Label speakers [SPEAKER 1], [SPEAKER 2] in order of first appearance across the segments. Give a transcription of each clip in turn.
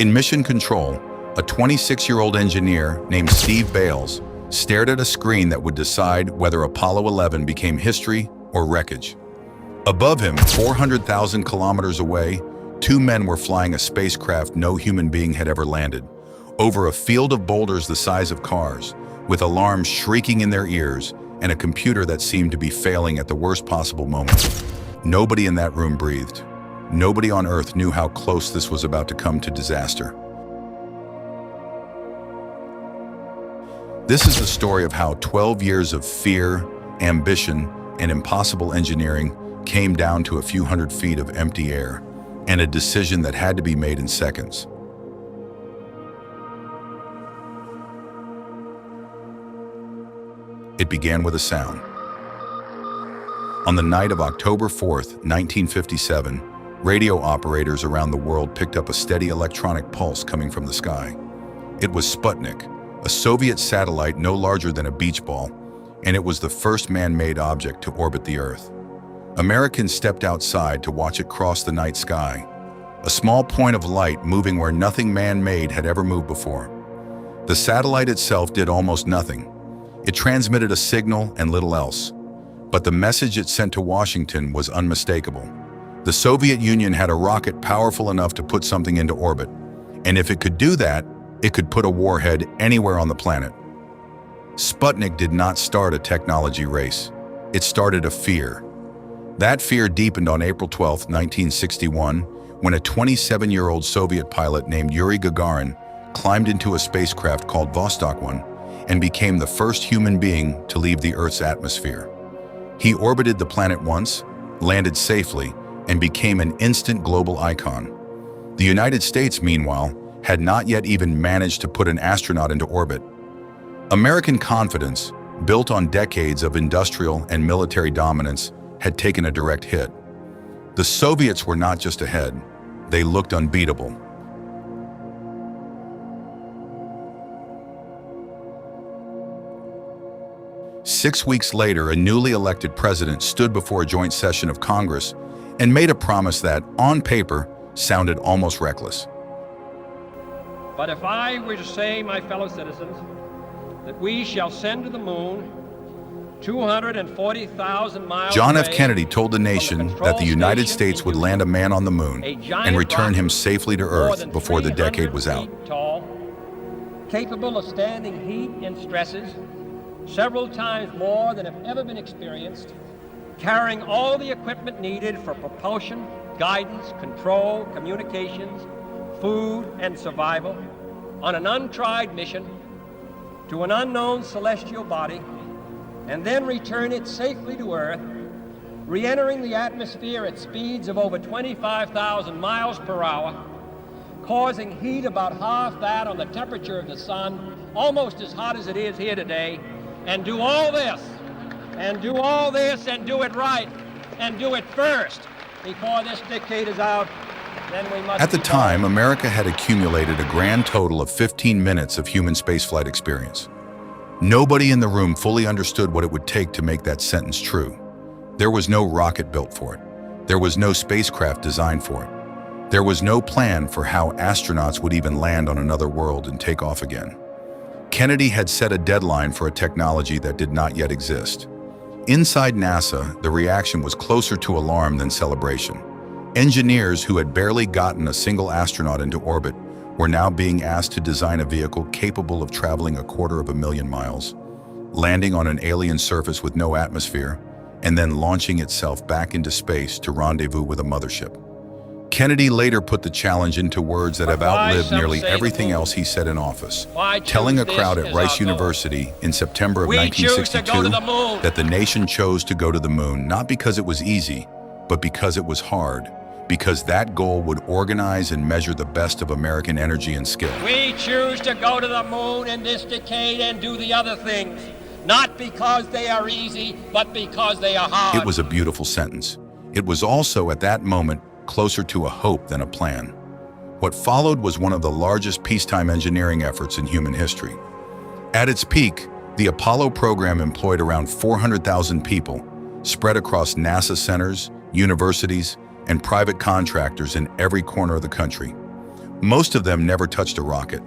[SPEAKER 1] In Mission Control, a 26-year-old engineer named Steve Bales stared at a screen that would decide whether Apollo 11 became history or wreckage. Above him, 400,000 kilometers away, two men were flying a spacecraft no human being had ever landed, over a field of boulders the size of cars, with alarms shrieking in their ears and a computer that seemed to be failing at the worst possible moment. Nobody in that room breathed. Nobody on Earth knew how close this was about to come to disaster. This is the story of how 12 years of fear, ambition, and impossible engineering came down to a few hundred feet of empty air, and a decision that had to be made in seconds. It began with a sound. On the night of October 4th, 1957, radio operators around the world picked up a steady electronic pulse coming from the sky. It was Sputnik, a Soviet satellite no larger than a beach ball, and it was the first man-made object to orbit the Earth. Americans stepped outside to watch it cross the night sky, a small point of light moving where nothing man-made had ever moved before. The satellite itself did almost nothing. It transmitted a signal and little else. But the message it sent to Washington was unmistakable. The Soviet Union had a rocket powerful enough to put something into orbit, and if it could do that, it could put a warhead anywhere on the planet. Sputnik did not start a technology race. It started a fear. That fear deepened on April 12, 1961, when a 27-year-old Soviet pilot named Yuri Gagarin climbed into a spacecraft called Vostok 1 and became the first human being to leave the Earth's atmosphere. He orbited the planet once, landed safely, and became an instant global icon. The United States, meanwhile, had not yet even managed to put an astronaut into orbit. American confidence, built on decades of industrial and military dominance, had taken a direct hit. The Soviets were not just ahead, they looked unbeatable. Six weeks later, a newly elected president stood before a joint session of Congress and made a promise that, on paper, sounded almost reckless.
[SPEAKER 2] But if I were to say, my fellow citizens, that we shall send to the moon 240,000 miles
[SPEAKER 1] John
[SPEAKER 2] away
[SPEAKER 1] F. Kennedy told the nation that the United States would land a man on the moon and return him safely to Earth before the decade was out.
[SPEAKER 2] Tall, capable of standing heat and stresses several times more than have ever been experienced, carrying all the equipment needed for propulsion, guidance, control, communications, food, and survival, on an untried mission to an unknown celestial body, and then return it safely to Earth, re-entering the atmosphere at speeds of over 25,000 miles per hour, causing heat about half that on the temperature of the sun, almost as hot as it is here today, and do all this, and do all this, and do it right, and do it first before this decade is out. Then we must.
[SPEAKER 1] At the time, America had accumulated a grand total of 15 minutes of human spaceflight experience. Nobody in the room fully understood what it would take to make that sentence true. There was no rocket built for it. There was no spacecraft designed for it. There was no plan for how astronauts would even land on another world and take off again. Kennedy had set a deadline for a technology that did not yet exist. Inside NASA, the reaction was closer to alarm than celebration. Engineers who had barely gotten a single astronaut into orbit were now being asked to design a vehicle capable of traveling 250,000 miles, landing on an alien surface with no atmosphere, and then launching itself back into space to rendezvous with a mothership. Kennedy later put the challenge into words that have outlived nearly everything else he said in office, telling a crowd at Rice University in September of 1962 that the nation chose to go to the moon not because it was easy, but because it was hard, because that goal would organize and measure the best of American energy and skill.
[SPEAKER 2] We choose to go to the moon in this decade and do the other things, not because they are easy, but because they are hard.
[SPEAKER 1] It was a beautiful sentence. It was also, at that moment, closer to a hope than a plan. What followed was one of the largest peacetime engineering efforts in human history. At its peak, the Apollo program employed around 400,000 people, spread across NASA centers, universities, and private contractors in every corner of the country. Most of them never touched a rocket.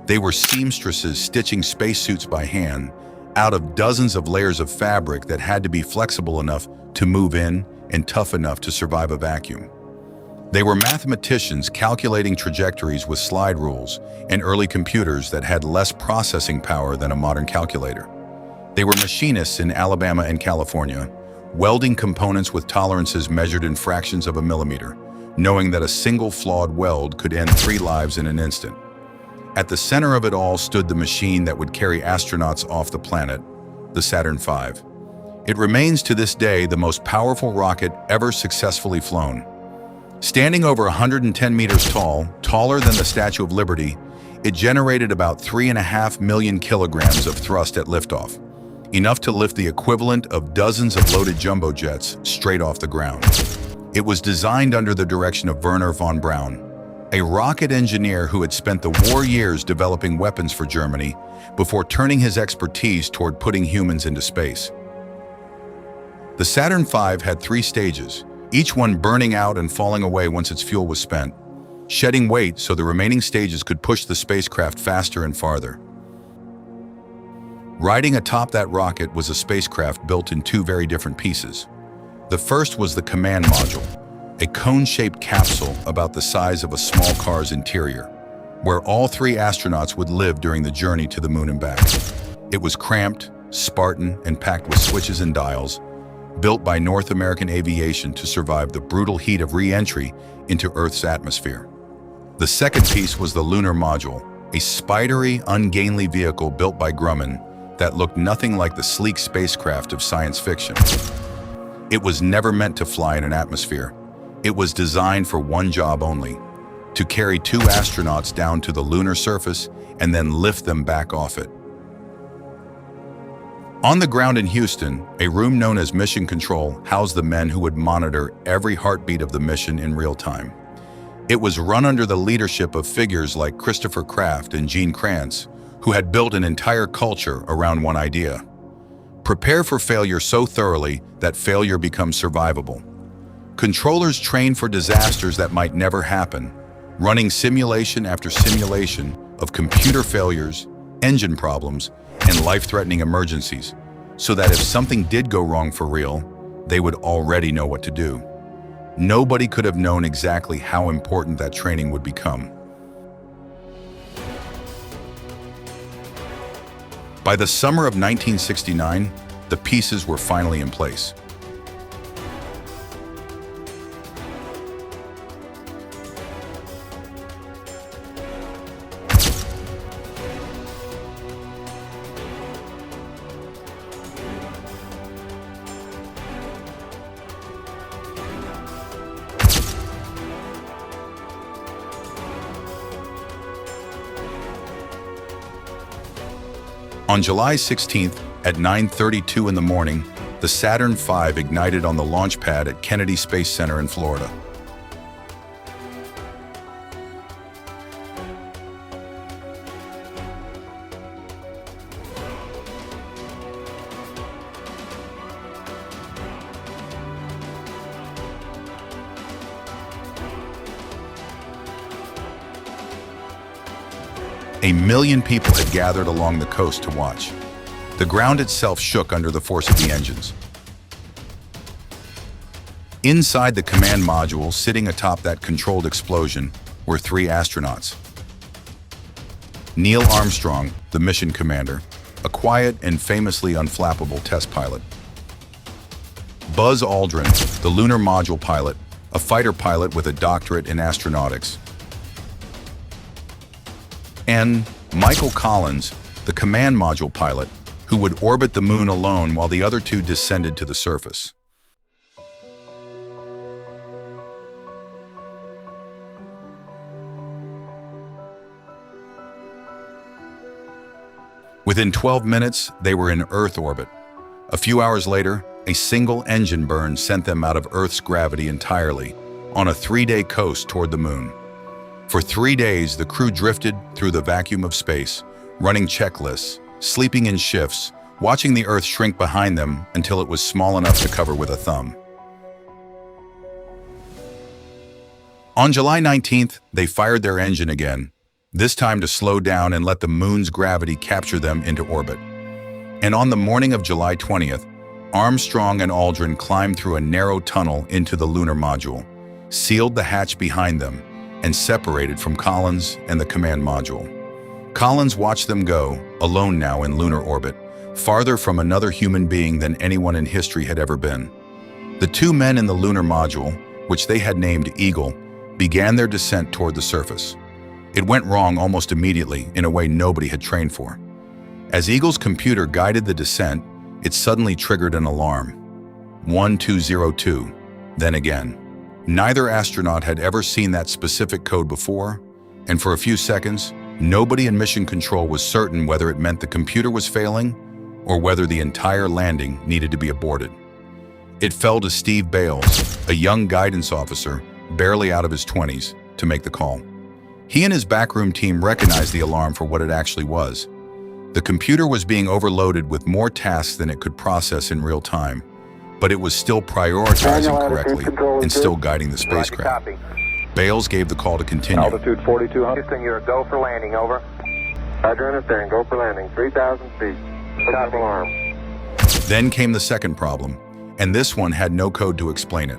[SPEAKER 1] They were seamstresses stitching spacesuits by hand out of dozens of layers of fabric that had to be flexible enough to move in and tough enough to survive a vacuum. They were mathematicians calculating trajectories with slide rules and early computers that had less processing power than a modern calculator. They were machinists in Alabama and California, welding components with tolerances measured in fractions of a millimeter, knowing that a single flawed weld could end 3 lives in an instant. At the center of it all stood the machine that would carry astronauts off the planet, the Saturn V. It remains to this day the most powerful rocket ever successfully flown. Standing over 110 meters tall, taller than the Statue of Liberty, it generated about 3.5 million kilograms of thrust at liftoff, enough to lift the equivalent of dozens of loaded jumbo jets straight off the ground. It was designed under the direction of Wernher von Braun, a rocket engineer who had spent the war years developing weapons for Germany before turning his expertise toward putting humans into space. The Saturn V had 3 stages, each one burning out and falling away once its fuel was spent, shedding weight so the remaining stages could push the spacecraft faster and farther. Riding atop that rocket was a spacecraft built in 2 very different pieces. The first was the command module, a cone-shaped capsule about the size of a small car's interior, where all 3 astronauts would live during the journey to the moon and back. It was cramped, Spartan, and packed with switches and dials, built by North American Aviation to survive the brutal heat of re-entry into Earth's atmosphere. The second piece was the lunar module, a spidery, ungainly vehicle built by Grumman that looked nothing like the sleek spacecraft of science fiction. It was never meant to fly in an atmosphere. It was designed for one job only: to carry 2 astronauts down to the lunar surface and then lift them back off it. On the ground in Houston, a room known as Mission Control housed the men who would monitor every heartbeat of the mission in real time. It was run under the leadership of figures like Christopher Kraft and Gene Kranz, who had built an entire culture around one idea: prepare for failure so thoroughly that failure becomes survivable. Controllers trained for disasters that might never happen, running simulation after simulation of computer failures, engine problems, and life-threatening emergencies, so that if something did go wrong for real, they would already know what to do. Nobody could have known exactly how important that training would become. By the summer of 1969, the pieces were finally in place. On July 16th at 9:32 in the morning, the Saturn V ignited on the launch pad at Kennedy Space Center in Florida. A million people had gathered along the coast to watch. The ground itself shook under the force of the engines. Inside the command module, sitting atop that controlled explosion, were 3 astronauts. Neil Armstrong, the mission commander, a quiet and famously unflappable test pilot. Buzz Aldrin, the lunar module pilot, a fighter pilot with a doctorate in astronautics. And Michael Collins, the command module pilot, who would orbit the moon alone while the other 2 descended to the surface. Within 12 minutes, they were in Earth orbit. A few hours later, a single engine burn sent them out of Earth's gravity entirely, on a 3-day coast toward the moon. For 3 days, the crew drifted through the vacuum of space, running checklists, sleeping in shifts, watching the Earth shrink behind them until it was small enough to cover with a thumb. On July 19th, they fired their engine again, this time to slow down and let the moon's gravity capture them into orbit. And on the morning of July 20th, Armstrong and Aldrin climbed through a narrow tunnel into the lunar module, sealed the hatch behind them, and separated from Collins and the command module. Collins watched them go, alone now in lunar orbit, farther from another human being than anyone in history had ever been. The two men in the lunar module, which they had named Eagle, began their descent toward the surface. It went wrong almost immediately in a way nobody had trained for. As Eagle's computer guided the descent, it suddenly triggered an alarm. 1202, then again. Neither astronaut had ever seen that specific code before, and for a few seconds, nobody in mission control was certain whether it meant the computer was failing or whether the entire landing needed to be aborted. It fell to Steve Bales, a young guidance officer, barely out of his 20s, to make the call. He and his backroom team recognized the alarm for what it actually was. The computer was being overloaded with more tasks than it could process in real time, but it was still prioritizing correctly and still guiding the spacecraft. Bales gave the call to continue.
[SPEAKER 3] Altitude 4200. Houston, you're a go for landing, over. Roger, understand, go for landing, 3,000 feet. Stop alarm.
[SPEAKER 1] Then came the second problem, and this one had no code to explain it.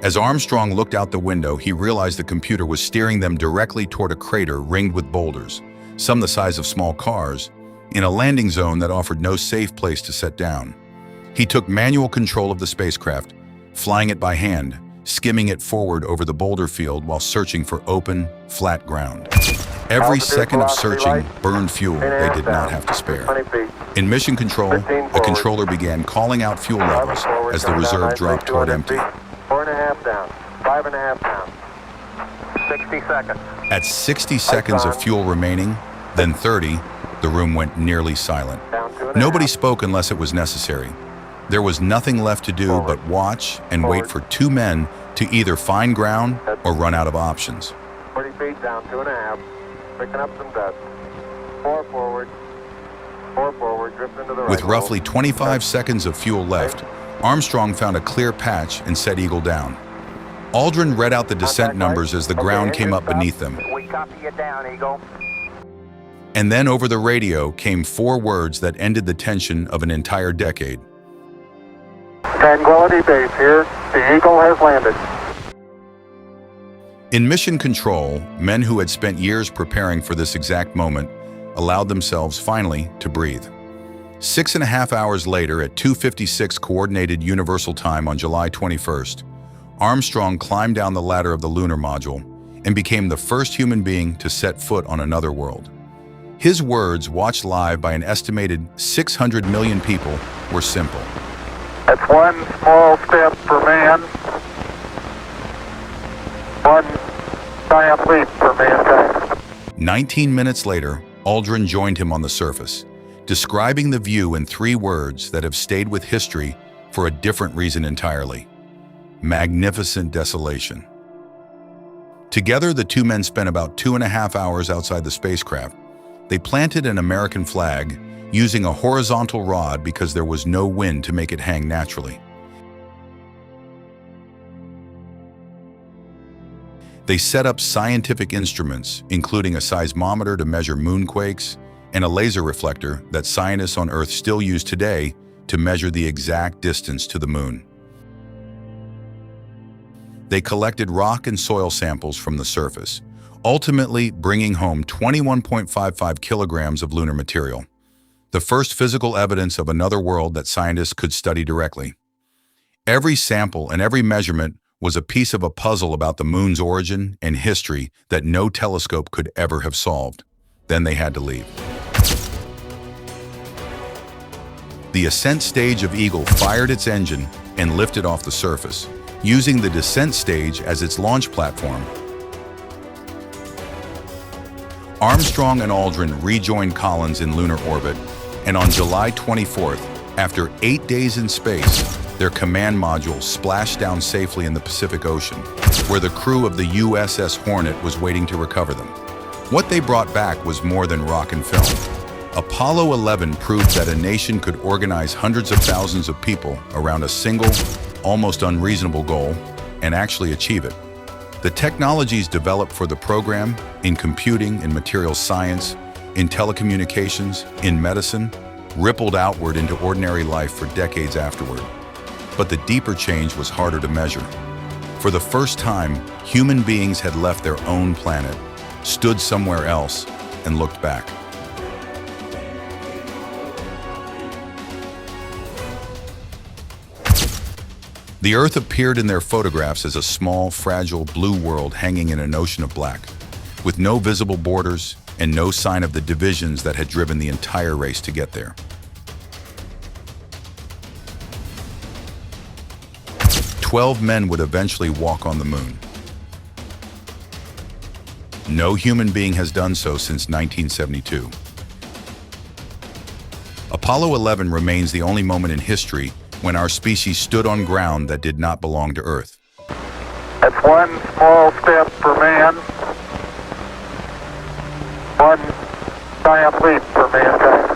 [SPEAKER 1] As Armstrong looked out the window, he realized the computer was steering them directly toward a crater ringed with boulders, some the size of small cars, in a landing zone that offered no safe place to set down. He took manual control of the spacecraft, flying it by hand, skimming it forward over the boulder field while searching for open, flat ground. Every second of searching burned fuel they did not have to spare. In mission control, the controller began calling out fuel levels as the reserve dropped toward empty.
[SPEAKER 3] 4.5 down, 5.5 down. 60 seconds.
[SPEAKER 1] At 60 seconds of fuel remaining, then 30, the room went nearly silent. Nobody spoke unless it was necessary. There was nothing left to do but watch and wait for two men to either find ground or run out of options.
[SPEAKER 3] 40 feet down, 2.5. Picking up some dust. 4 forward. 4 forward, drift into the right.
[SPEAKER 1] With roughly 25 seconds of fuel left, Armstrong found a clear patch and set Eagle down. Aldrin read out the descent numbers as the ground came up beneath them.
[SPEAKER 3] We copy you down, Eagle.
[SPEAKER 1] And then over the radio came 4 words that ended the tension of an entire decade.
[SPEAKER 3] Tranquility Base here. The Eagle has landed.
[SPEAKER 1] In mission control, men who had spent years preparing for this exact moment allowed themselves finally to breathe. 6.5 hours later at 2:56 Coordinated Universal Time on July 21st, Armstrong climbed down the ladder of the lunar module and became the first human being to set foot on another world. His words, watched live by an estimated 600 million people, were simple.
[SPEAKER 3] That's one small step for man, one giant leap for mankind.
[SPEAKER 1] 19 minutes later, Aldrin joined him on the surface, describing the view in 3 words that have stayed with history for a different reason entirely: magnificent desolation. Together, the two men spent about 2.5 hours outside the spacecraft. They planted an American flag using a horizontal rod because there was no wind to make it hang naturally. They set up scientific instruments, including a seismometer to measure moonquakes and a laser reflector that scientists on Earth still use today to measure the exact distance to the moon. They collected rock and soil samples from the surface, ultimately bringing home 21.55 kilograms of lunar material, the first physical evidence of another world that scientists could study directly. Every sample and every measurement was a piece of a puzzle about the moon's origin and history that no telescope could ever have solved. Then they had to leave. The ascent stage of Eagle fired its engine and lifted off the surface, using the descent stage as its launch platform. Armstrong and Aldrin rejoined Collins in lunar orbit, and on July 24th, after 8 days in space, their command module splashed down safely in the Pacific Ocean, where the crew of the USS Hornet was waiting to recover them. What they brought back was more than rock and film. Apollo 11 proved that a nation could organize hundreds of thousands of people around a single, almost unreasonable goal and actually achieve it. The technologies developed for the program, in computing, in materials science, in telecommunications, in medicine, rippled outward into ordinary life for decades afterward. But the deeper change was harder to measure. For the first time, human beings had left their own planet, stood somewhere else, and looked back. The Earth appeared in their photographs as a small, fragile blue world hanging in an ocean of black, with no visible borders and no sign of the divisions that had driven the entire race to get there. 12 men would eventually walk on the moon. No human being has done so since 1972. Apollo 11 remains the only moment in history when our species stood on ground that did not belong to Earth.
[SPEAKER 3] That's one small step for man, one giant leap for mankind.